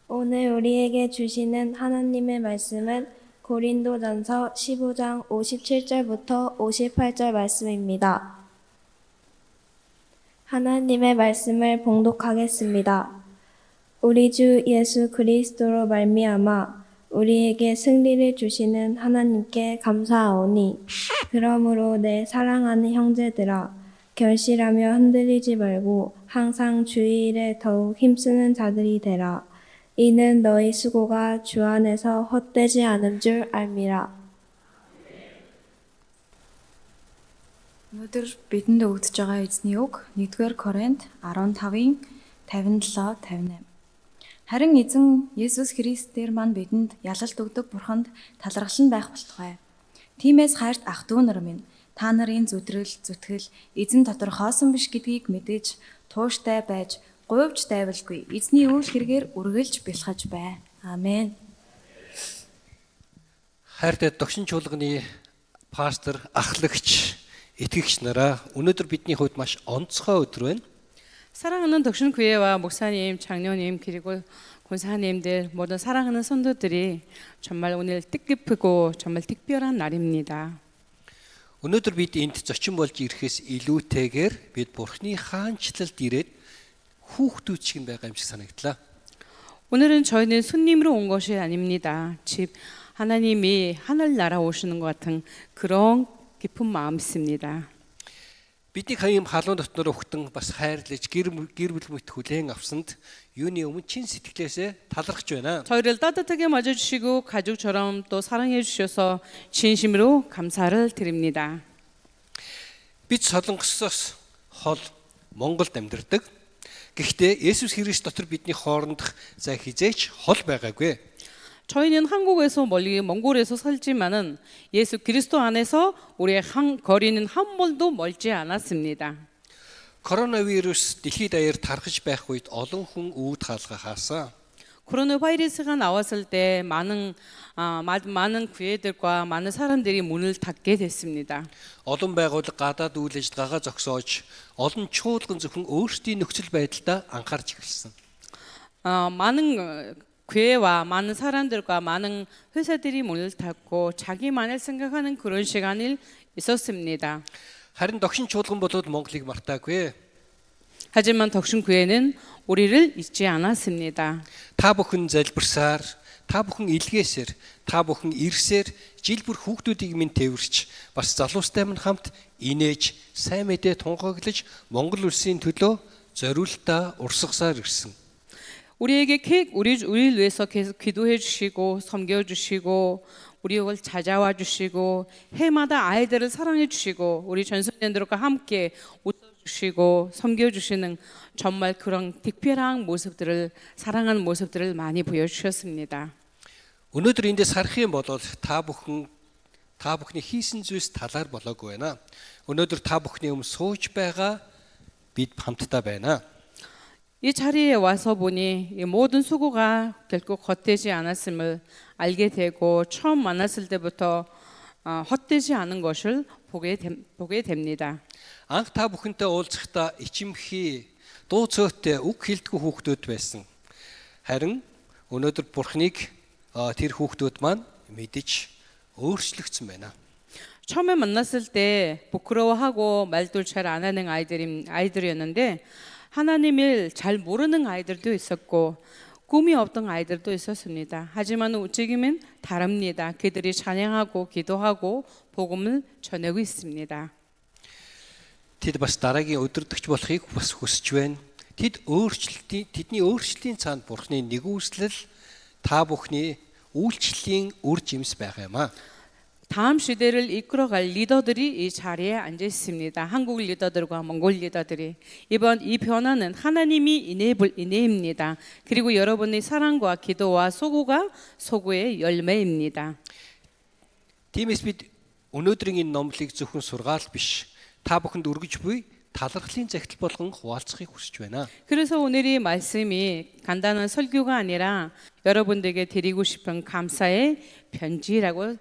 오늘 우리에게 주시는 하나님의 말씀은 고린도전서 15장 57절부터 58절 말씀입니다. 하나님의 말씀을 봉독하겠습니다. 우리 주 예수 그리스도로 말미암아 우리에게 승리를 주시는 하나님께 감사하오니 그러므로 내 사랑하는 형제들아 결실하며 흔들리지 말고 항상 주일에 더욱 힘쓰는 자들이 되라. 이는 너희 수고가 주 안에서 헛되지 않은 줄 알미라. Өнөөдөр бидэнд өгдөж байгаа эзний үг 1-р Коринт 15-ын 57-58. Харин эзэн Есүс Христээр маань бидэнд ялалт өгдөг Бурханд талархал нь байх болтугай. Тиймээс хайрт ах дүү нар минь та нарын зүтгэл эзэн дотор хоосон биш гэдгийг мэдээж тууштай байж говьж дайвалгүй эзний үйл хэрэгээр үргэлж бэлхэж бай. Амен. Хайртай догшин чуулганы пастор, ахлагч, итгэгч нараа өнөөдөр бидний хувьд маш онцгой өдөр байна. 사랑하는 덕신교회와 목사님, 장로님 그리고 권사님들 모든 사랑하는 성도들이 정말 오늘 뜻깊고 정말 특별한 날입니다. Өнөөдөр бид энд зочин болж ирэхээс илүүтэйгээр бид Бурхны хаанчлалд ирээд хүүхдүүд шиг байгаа юм шиг санагдлаа. 오늘은 저희는 손님으로 온 것이 아닙니다. 집 하나님이 하늘나라 오시는 것 같은 그런 깊은 마음이 있습니다. Бидний хаяим халуун дотноор өгтөн бас хайрлаж гэр бүл мэт хүлээн авсанд юуны өмнө чин сэтгэлээсээ талархаж байна. 저희를 따뜻하게 맞아주시고 가족처럼 또 사랑해 주셔서 진심으로 감사를 드립니다. Бид Солонгосоос хол Монголд амьдардаг. Гэхдээ Есүс Христ дотор бидний хоорондох за хизээч хол байгаагүй. 저희는 한국에서 멀리 몽골에서 살지만은 예수 그리스도 안에서 우리의 거리는 한 몰도 멀지 않았습니다. Коронавирус дэлхийд даяар тархаж байх үед олон хүн үүд хаалга хаасан. 코로나 바이러스가 나왔을 때 많은 교회들과 많은 사람들이 문을 닫게 됐습니다. Олон байгууллага гадаад үйл ажиллагаагаа зогсоож олон чуулган зөвхөн өөрсдийн нөхцөл байдалд анхаарч эхэлсэн. 많은 교회와 많은 사람들과 많은 회사들이 문을 닫고 자기만을 생각하는 그런 시간이 있었습니다. Харин догшин чуулган болоод Монголыг мартаагүй. 하지만 덕신교회는 우리를 잊지 않았습니다. Та бүхэн залбирсаар, та бүхэн илгээсээр, та бүхэн ирсээр жил бүр хүүхдүүдийг минь тээвэрч, бас залуустай минь хамт инээж, сайн мэдээ тунхаглаж Монгол улсын төлөө зориултаа урсгасаар ирсэн. 우리를 위해서 계속 기도해 주시고 섬겨 주시고 우리를 찾아와 주시고 해마다 아이들을 사랑해 주시고 우리 전소년들과 함께 웃어 주시고 섬겨 주시는 정말 그런 특별한 모습들을 사랑하는 모습들을 많이 보여 주셨습니다. Өнөөдөр эндээс харах юм бол та бүхний хийсэн зүйлс талаар болоогүй байна. Өнөөдөр та бүхний өмнө сууж байгаа бид хамтдаа байна. 이 자리에 와서 보니 이 모든 수고가 결코 헛되지 않았음을 알게 되고 처음 만났을 때부터 헛되지 않은 것을 보게 됩니다. Анх та бүхэнтэй уулзахдаа ичимхий, дуу цөөтэй үг хэлдэггүй хүүхдүүд байсан. Харин өнөөдөр Бурхныг тэр хүүхдүүд маань мэдэж өөрчлөгдсөн байна. 처음에 만났을 때 부끄러워하고 말도 잘 안 하는 아이들이었는데 하나님을 잘 모르는 아이들도 있었고 꿈이 없던 아이들도 있었습니다. 하지만 지금은 다릅니다. 그들이 찬양하고 기도하고 복음을 전하고 있습니다. Тэд бас дараагийн өдөртөгч болохыг бас хүсэж байна. Тэдний өөрчлөлийн цаанд Бурхны нэгүслэл та бүхний үйлчлэлийн үр жимс байгаа юм аа. 다음 시대를 이끌어갈 리더들이 이 자리에 앉아 있습니다. 한국 리더들과 몽골 리더들이 이번 이 변화는 하나님이 인해입니다. 그리고 여러분의 사랑과 기도와 소구가 소구의 열매입니다. Тиймээс бид өнөөдрийн энэ номлыг зөвхөн сургаал биш, та бүхэнд өргөж буй талархлын захидал болгон хуваалцахыг хүсэж байна. 그래서 오늘 이 말씀이 간단한 설교가 아니라 여러분들에게 드리고 싶은 감사의 편지라고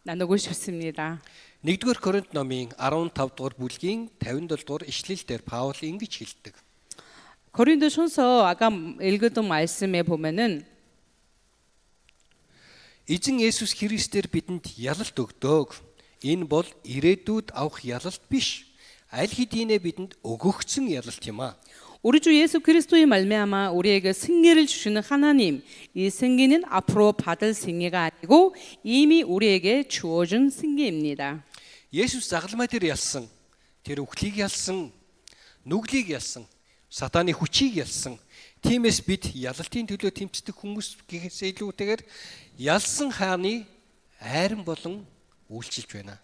나누고 싶습니다. 1-р Коринт номын 15 дугаар бүлгийн 57 дугаар ишлэлээр Паул ингэж хэлдэг. 고린도전서 아까 읽었던 말씀에 보면은 Эзэн Есүс Христээр бидэнд ялалт өгдөг. Энэ бол ирээдүйд авах ялалт биш. Аль хэдийнэ бидэнд өгөгдсөн ялалт юм а. 우리 주 예수 그리스도의 말미암아 우리에게 승리를 주시는 하나님, 이 승리는 앞으로 받을 승리가 아니고 이미 우리에게 주어진 승리입니다. Есүс загалмай дээр ялсан, тэр үхлийг ялсан, нүглийг ялсан, сатаны хүчийг ялсан. Тиймээс бид ялалтын төлөө тэмцдэг хүмүүс гэхээс илүүтэйгээр ялсан хааны айран болон үйлчилж байна.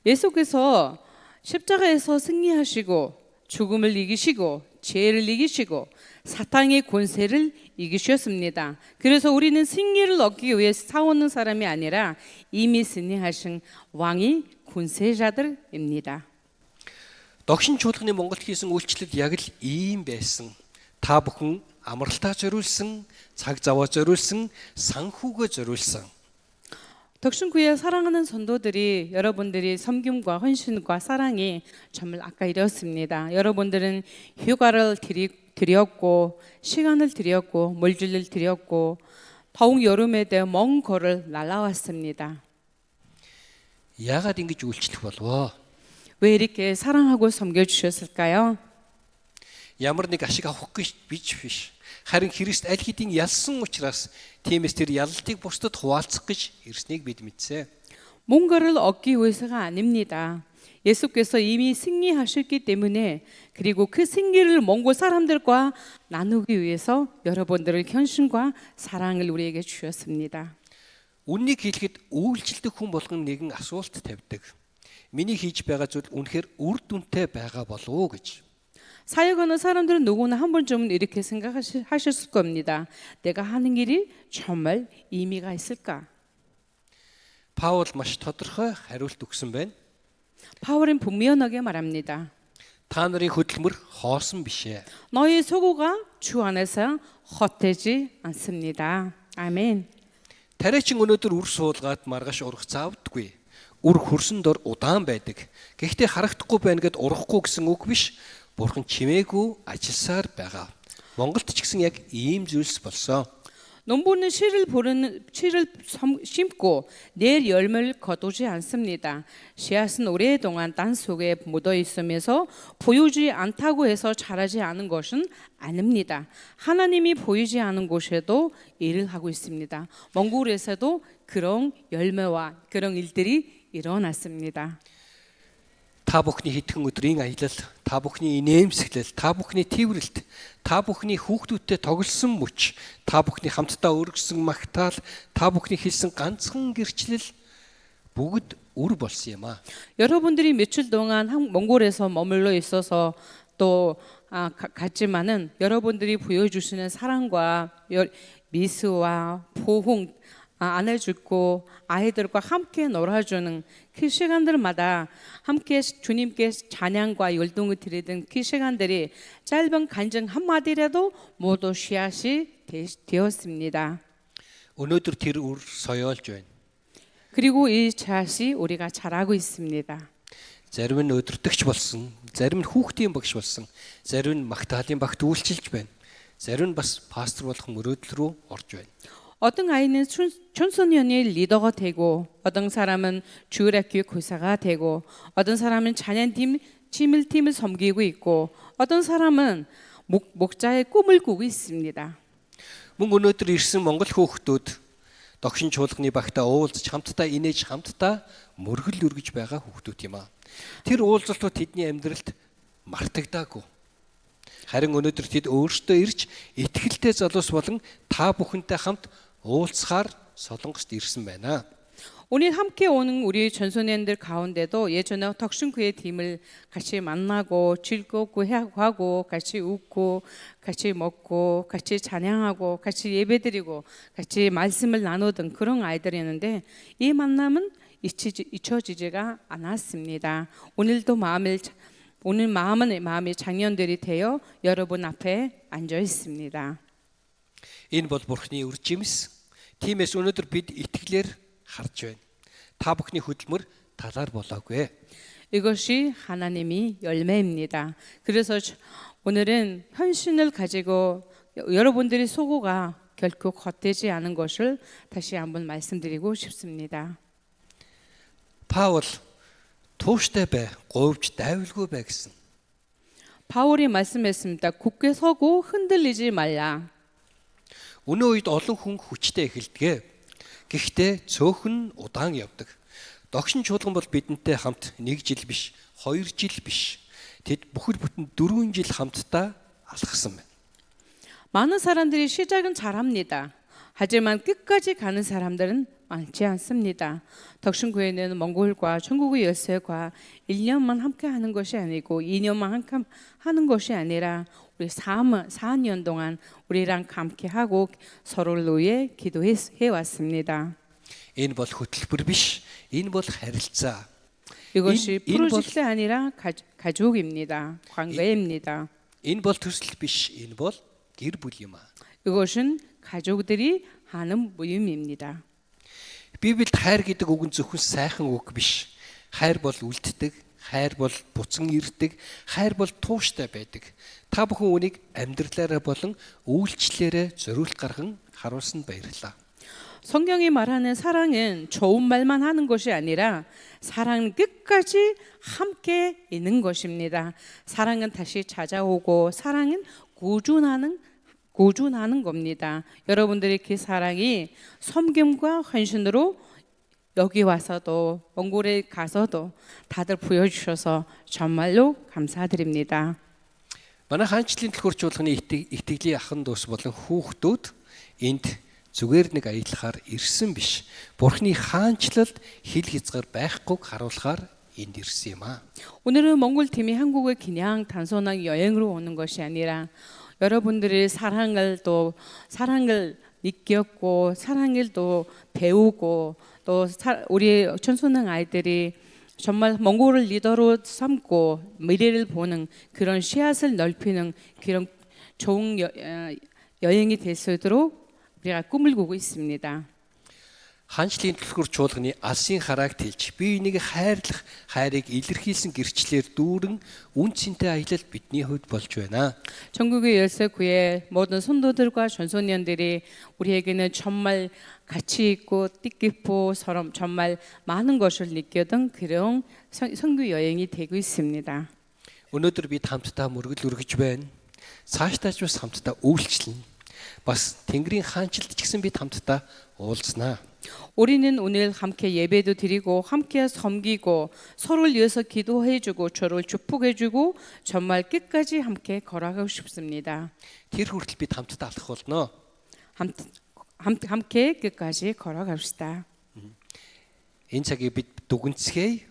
예수께서 십자가에서 승리하시고 죽음을 이기시고 죄를 이기시고 사탄의 권세를 이기셨습니다. 그래서 우리는 승리를 얻기 위해 싸우는 사람이 아니라 이미 승리하신 왕이 권세자들입니다. Догшин чуулганы Монголд хийсэн үйлчлэл яг л ийм байсан. Та бүхэн амралтаа зориулсан, цаг заваа зориулсан, санхүүгөө зориулсан. 덕신구에 사랑하는 전도들이 여러분들이 섬김과 헌신과 사랑이 정말 아까 이랬습니다. 여러분들은 휴가를 드렸고 시간을 드렸고 물질을 드렸고 더욱 여름에 대해 먼 거리를 날아왔습니다. Яагаад ингэж үйлчлэх болов? 왜 이렇게 사랑하고 섬겨주셨을까요? Ямар нэг ашиг авах гэж биш. Харин Христ аль хэдийн ялсан учраас тиймээс тэр ялалтыг бусдад хуваалцах гэж ирснийг бид мэдсэн. 뭔가를 얻기 위해서가 아닙니다. 예수께서 이미 승리하셨기 때문에 그리고 그 승리를 몽골 사람들과 나누기 위해서 여러분들의 헌신과 사랑을 우리에게 주셨습니다. Үннийг хэлэхэд үйлчлдэг хүн болгон нэгэн асуулт тавьдаг. Миний хийж байгаа зүйл үнэхээр үр дүнтэй байгаа болов уу гэж. 사역하는 사람들은 누구나 한 번쯤은 이렇게 생각하셨을 겁니다. 내가 하는 일이 정말 의미가 있을까? Паул маш тодорхой хариулт өгсөн байна. 바울은 분명하게 말합니다. Та нарын хөдөлмөр хоосон биш ээ. 너희 소고가 주 안에서 헛되지 않습니다. 아멘. Тариачин өнөөдөр үр суулгаад маргааш урах заавдаггүй. Үр хөрсөн дор удаан байдаг. Гэхдээ харагдахгүй байна гэд урахгүй гэсэн үг биш. Бурхан чимээгүй ажилласаар байгаа. Монголд ч гэсэн яг ийм зүйлс болсон. 농부는 씨를 심고 내일 열매를 거두지 않습니다. 씨앗은 오랫동안 땅 속에 묻어 있으면서 보이지 않다고 해서 자라지 않은 것은 아닙니다. 하나님이 보이지 않은 곳에도 일을 하고 있습니다. 몽골에서도 그런 열매와 그런 일들이 일어났습니다. Та бүхний хэдхэн өдрийн аялал, та бүхний инээмсэглэл, та бүхний тээврэлт, та бүхний хүүхдүүдтэй тоглосон мөч, та бүхний хамтдаа өргөсөн магтаал, та бүхний хэлсэн ганцхан гэрчлэл бүгд үр болсон юм а. 여러분들이 며칠 동안 몽골에서 머물러 있어서 또 갔지만은 여러분들이 보여주시는 사랑과 미수와 포옹 안아주고 아이들과 함께 놀아주는 그 시간들마다 함께 주님께 찬양과 열동을 드리던 그 시간들이 짧은 간증 한마디라도 모두 씨앗이 되었습니다. Өнөөдөр тэр үр соёолж байна. 그리고 이 씨앗이 우리가 자라고 있습니다. Зарим нь өдөртөгч болсон, зарим нь хүүхдийн багш болсон, зарим нь магтаалын багт үйлчилж байна. Зарим нь бас пастор болох мөрөөдөл рүү орж байна. 어떤 아이는 청소년의 리더가 되고 어떤 사람은 주일학교 교사가 되고 어떤 사람은 찬양팀을 섬기고 있고 어떤 사람은 목자의 꿈을 꾸고 있습니다. Мөн өнөөдөр ирсэн Монгол хүүхдүүд догшин чуулганы багтаа уулзч хамтдаа инээж хамтдаа мөргөл өргөж байгаа хүүхдүүд юм а. Тэр уулзалтууд тэдний амьдралд мартагдаагүй. Харин өнөөдөр тэд өөрсдөө ирж итгэлтэй залуус болон та бүхэнтэй хамт уулзахаар Солонгост ирсэн байна. 오늘 함께 오는 우리 전소년들 가운데도 예전에 덕신구의 팀을 같이 만나고 즐겁고 하고 같이 웃고 같이 먹고 같이 찬양하고 같이 예배드리고 같이 말씀을 나누던 그런 아이들이었는데 이 만남은 잊혀지지가 않았습니다. 오늘도 마음이 장년들이 되어 여러분 앞에 앉아 있습니다. Энэ бол Бурхны үр жимс. Тиймээс өнөөдөр бид итгэлээр харж байна. Та бүхний хөдөлмөр талаар болоогүй. 이것이 하나님이 열매입니다. 그래서 오늘은 헌신을 가지고 여러분들이 소고가 결코 겉되지 않은 것을 다시 한번 말씀드리고 싶습니다. Паул тууштай бай, говьж дайвалгүй бай гэсэн. 바울이 말씀했습니다. 굳게 서고 흔들리지 말라. Өнөө үед олон хүн хүчтэй эхэлдэг. Гэхдээ цөөхөн удаан явдаг. Догшин чуулган бол бидэнтэй хамт 1 жил биш, 2 жил биш. Тэд бүхэл бүтэн 4 жил хамтдаа алхсан байна. 많은 사람들이 시작은 잘합니다. 하지만 끝까지 가는 사람들은 많지 않습니다. 덕신교회는 몽골과 천국의 열쇠과 1년만 함께 하는 것이 아니고 2년만 함께 하는 것이 아니라 우리 4년 동안 우리랑 함께 하고 서로를 위해 기도해 왔습니다. Энэ бол хөтөлбөр биш. Энэ бол харилцаа. 이것이 인- 프로젝트 아니라 가족입니다. 관계입니다. Энэ бол төсөл биш. Энэ бол гэр бүл юм аа. 이것은 가족들이 하는 모임입니다. Библиэд хайр гэдэг үг нь зөвхөн сайхан үг биш. Хайр бол үлддэг, хайр бол буцан ирдэг, хайр бол тууштай байдаг. Та бүхэн үнийг амьдралаараа болон үйлчлэлээрээ зориулт гарган харуулсанд баярлалаа. 성경이 말하는 사랑은 좋은 말만 하는 것이 아니라 사랑은 끝까지 함께 있는 것입니다. 사랑은 다시 찾아오고 사랑은 고준하는 겁니다. 여러분들의 그 사랑이 섬김과 헌신으로 여기 와서도 몽골에 가서도 다들 보여주셔서 정말로 감사드립니다. Манай хаанчлалын төлхөр чуулганы итгэлийн ахын дус болон хүүхдүүд энд зүгээр нэг аялахаар ирсэн биш. Бурхны хаанчлалд хил хязгаар байхгүйг харуулахаар энд ирсэн юм аа. 오늘은 몽골 팀이 한국에 그냥 단순한 여행으로 오는 것이 아니라 여러분들의 사랑을 느꼈고 사랑을 또 배우고 또 우리 청소년 아이들이 정말 몽골을 리더로 삼고 미래를 보는 그런 씨앗을 넓히는 그런 좋은 여행이 될 수 있도록 우리가 꿈을 꾸고 있습니다. Хаанчлалын төлхөр чуулганы алсын харааг тэлж бие биенийг хайрлах, хайрыг илэрхийлсэн гэрчлэлээр дүүрэн үн цэнтэй аялал бидний хувьд болж байна. 전국의 열쇠교회 모든 성도들과 전소년들이 우리에게는 정말 가치 있고 뜻깊고 정말 많은 것을 느꼈던 그런 선교 여행이 되고 있습니다. Өнөөдөр бид хамтдаа мөргөл өргөж байна. Цаашдаач бас хамтдаа үйлчлэнэ. Бас Тэнгэрийн хаанчлалд ч гэсэн бид хамтдаа уулзнаа. 우리는 오늘 함께 예배도 드리고 함께 섬기고 서로를 위해서 기도해주고 저를 축복해주고 정말 끝까지 함께 걸어가고 싶습니다. Тэр хүртэл бид хамтдаа алхах болно. 함께 끝까지 걸어갑시다. Энэ цагийг бид дүгнцгээе.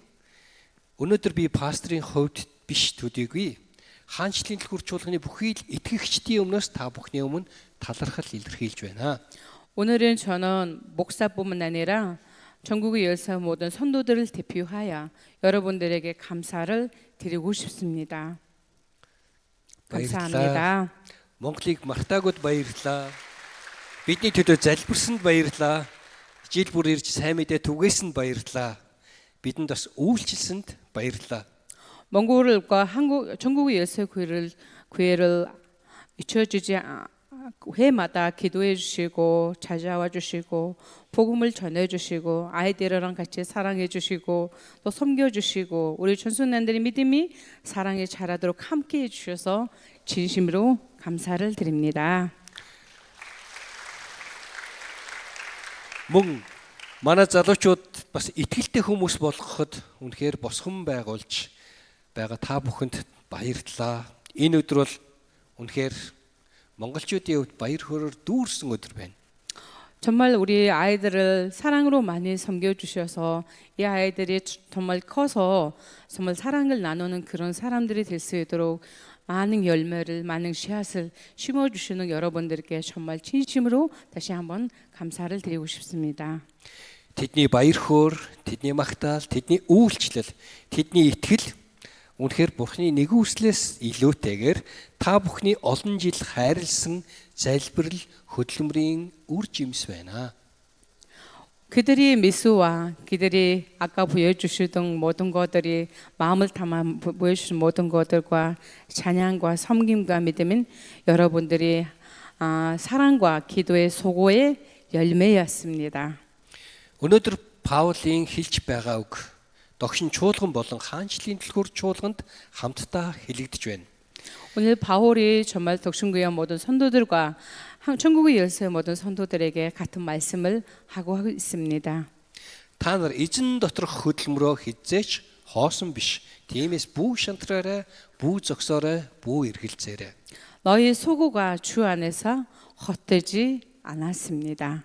Өнөөдөр би пастрын хувьд биш төдийгүй хаанчлалын төлхөр чуулганы бүхий л итгэгчдийн өмнөөс та бүхний өмнө талархал илэрхийлж байна. 오늘은 저는 목사뿐만 아니라 전국의 열사 모든 성도들을 대표하여 여러분들에게 감사를 드리고 싶습니다. 감사합니다. Монголыг мартаагүйд баярлалаа. Бидний төлөө залбирсанд баярлалаа. Жил бүр ирж сайн мэдээ түгээсэнд баярлалаа. Бидэнд бас үйлчилсэнд баярлалаа. 몽골과 한국 전국의 열사 교회를 잊혀주지 회마다 기도해 주시고 찾아와 주시고 복음을 전해 주시고 아이들이랑 같이 사랑해 주시고 또 섬겨 주시고 우리 전소년들의 믿음이 사랑에 자라도록 함께 해 주셔서 진심으로 감사를 드립니다. Мөн манай залуучууд бас итгэлтэй хүмүүс болгоход үнэхээр босгон байгуулж байгаа та бүхэнд баярлалаа. Энэ өдөр бол үнэхээр монголчуудын хувьд баяр хөөрөөр дүүрсэн өдөр байна. 정말 우리 아이들을 사랑으로 많이 섬겨주셔서 이 아이들이 정말 커서 정말 사랑을 나누는 그런 사람들이 될 수 있도록 많은 열매를 많은 씨앗을 심어주시는 여러분들께 정말 진심으로 다시 한번 감사를 드리고 싶습니다. Тэдний баяр хөөр, тэдний магтаал, тэдний үйлчлэл, тэдний итгэл үнэхээр Бурхны нэгүслээс илүүтэйгээр та бүхний олон жил хайрлсан залбирал хөдөлмөрийн үр жимс байна. 그들이 미수와 그들이 아까 보여주시던 모든 것들이 마음을 담아 보여주신 모든 것들과 찬양과 섬김과 믿음은 여러분들이 사랑과 기도의 소고의 열매였습니다. Өнөөдөр Паулийн хэлж байгаа үг догшин чуулган болон хаанчлалын төлхөр чуулганд хамтдаа хэлэгдэж байна. 오늘 바울이 정말 덕신교회 모든 선도들과 천국의 열쇠의 모든 선도들에게 같은 말씀을 하고 있습니다. Та нар эзэн доторх хөдөлмөрөө хизээч хоосон биш. Тиймээс бүү шантраараа, бүү зогсоорой, бүү эргэлзээрэй. 너희 소고가 주 안에서 헛되지 않았습니다.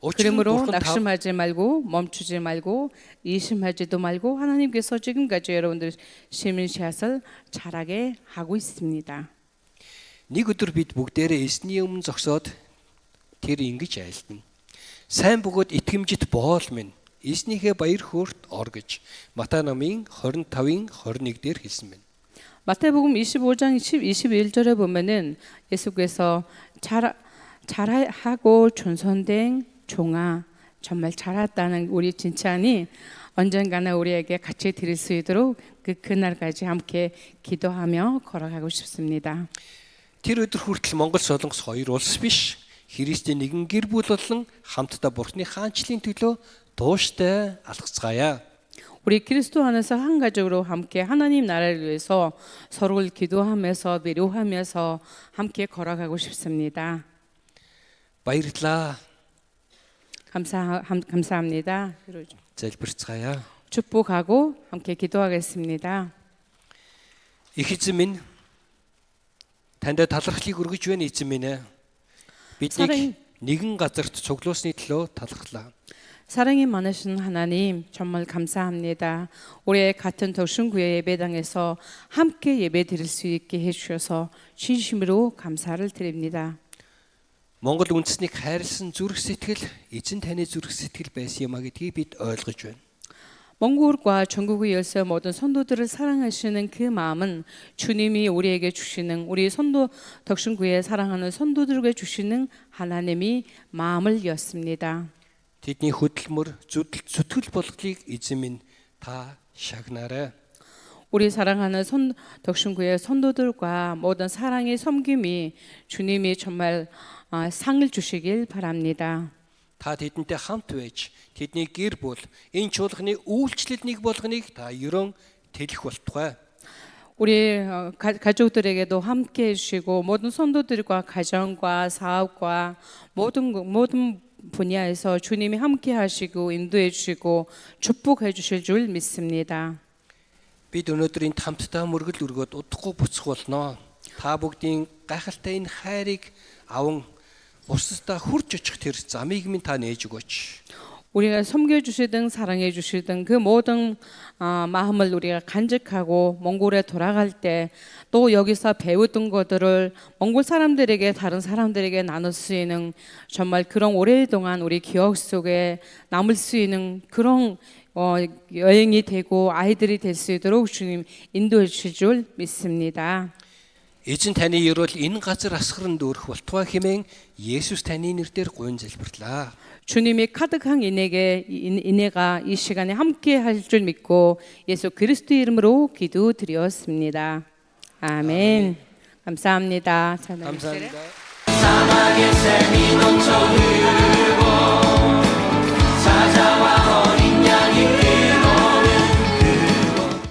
Учир нь 그러므로 Бурхан та 낙심하지 말고 멈추지 말고 이심하지도 말고 하나님께서 지금까지 여러분들 시민샷을 잘하게 하고 있습니다. нэг өдөр бид бүгдээрээ эсний өмнө зогсоод тэр ингэж айлтна. Сайн бөгөөд итгэмжит боол минь эснийхээ баяр хөөрт ор гэж Матай номын 25-ын 21 дээр хэлсэн байна. 마태복음 25장 21절에 보면은 예수께서 잘하고 존선된 종아 정말 잘했다는 우리 칭찬이 언젠가는 우리에게 같이 드릴 수 있도록 그날까지 함께 기도하며 걸어가고 싶습니다. Тэр өдөр хүртэл Монгол Солонгос хоёр улс биш Христийн нэгэн гэр бүл болон хамтдаа Бурхны хаанчлалын төлөө тууштай алхацгаая. 우리 그리스도 안에서 한 가족으로 함께 하나님 나라를 위해서 서로를 기도하면서 위로하면서 함께 걸어가고 싶습니다. Баярлалаа. 감사합니다. Залбирцгаая. 축복하고 함께 기도하겠습니다. Их эзэн минь танд талархлыг өргөж байна эзэн минь ээ. Биднийг нэгэн газарт цуглуулсны төлөө талархлаа. 사랑이 많으신 하나님 정말 감사합니다. 우리의 같은 덕신교회 예배당에서 함께 예배 드릴 수 있게 해주셔서 진심으로 감사를 드립니다. Монгол үндэснийг хайрлсан зүрх сэтгэл эзэн таны зүрх сэтгэл байсан юм а гэдгийг бид ойлгож байна. 몽골과 전국의 열쇠 모든 선도들을 사랑하시는 그 마음은 주님이 우리에게 주시는 우리 선도 덕신교회 사랑하는 선도들에게 주시는 하나님이 마음을 였습니다. Тэдний хөдөлмөр зүтгэл болгохыг эзэн минь та шагнаарай. 우리 사랑하는 덕신교회 선도들과 모든 사랑의 섬김이 주님이 정말 상을 주시길 바랍니다. Та тэдэнтэй хамт байж тэдний гэр бүл энэ чуулганы үйлчлэл нэг болгоныг та ерөн тэлэх болтугай. 우리 가족들에게도 함께 해주시고 모든 선도들과 가정과 사업과 모든 분야에서 주님이 함께 하시고 인도해 주시고 축복해 주실 줄 믿습니다. Бид өнөөдөр энд хамтдаа мөргөл өргөөд удахгүй буцах болно. Та бүгдийн гайхалтай энэ хайрыг аван устдаа хурж очих тэр замыг минь та нээж өгөөч. 우리가 섬겨주시든 사랑해주시든 그 모든 마음을 우리가 간직하고 몽골에 돌아갈 때 또 여기서 배웠던 것들을 몽골 사람들에게 다른 사람들에게 나눌 수 있는 정말 그런 오랫동안 우리 기억 속에 남을 수 있는 그런 여행이 되고 아이들이 될 수 있도록 주님 인도해 주실 줄 믿습니다. Эзэн таны ерөөл энэ газар асгаранд өрөх болтугай хэмээн Есүс таны нэрээр гуйн залбирлаа. 주님이 가득한 인애가 이 시간에 함께 할 줄 믿고 예수 그리스도의 이름으로 기도드렸습니다. 아멘. 감사합니다. 감사합니다. 사막의 샘이 넘쳐 흐르고 찾아와